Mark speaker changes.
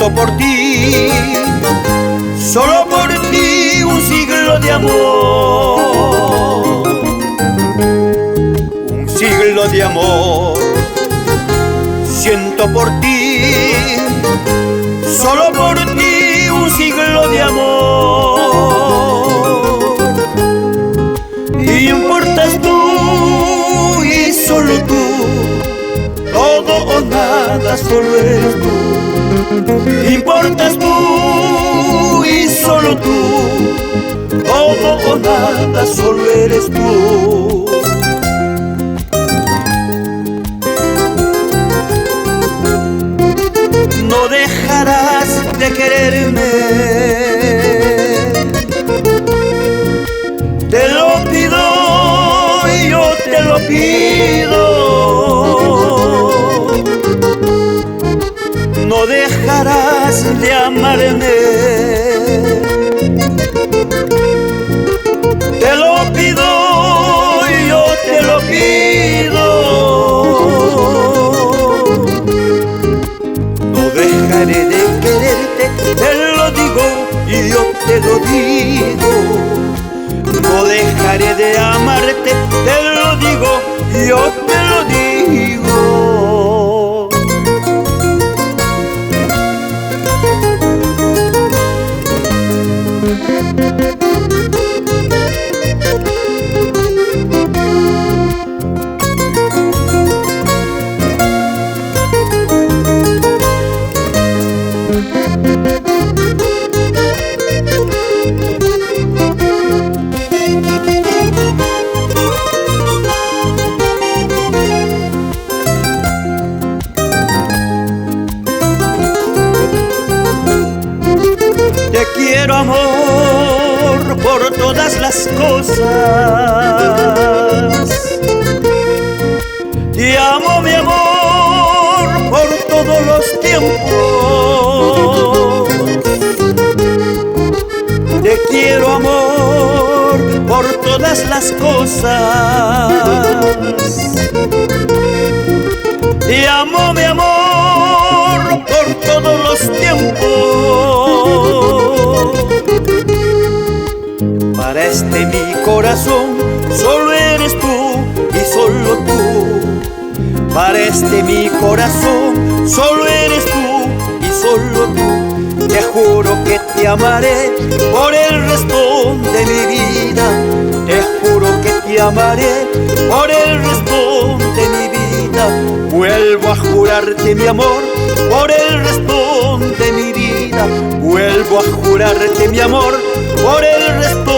Speaker 1: siento por ti, solo por ti un siglo de amor, un siglo de amor. Siento por ti, solo por ti un siglo de amor. Y importas tú y solo tú, todo o nada, solo eres tú. Importas tú y solo tú, todo o nada, solo eres tú. No dejarás de quererme, te lo pido y yo te lo pido. No dejarás de amarme, te lo pido y yo te lo pido. No dejaré de quererte, te lo digo y yo te lo digo. No dejaré de amarte, te lo digo y yo te lo digo. Te quiero, amor, por todas las cosas. Te amo, mi amor, por todos los tiempos. Te quiero, amor, por todas las cosas. Te amo, mi amor, por todos los tiempos. Para mi corazón solo eres tú y solo tú. Para mi corazón solo eres tú y solo tú. Te juro que te amaré por el resto de mi vida. Te juro que te amaré por el resto de mi vida. Vuelvo a jurarte mi amor por el resto de mi vida. Vuelvo a jurarte mi amor por el resto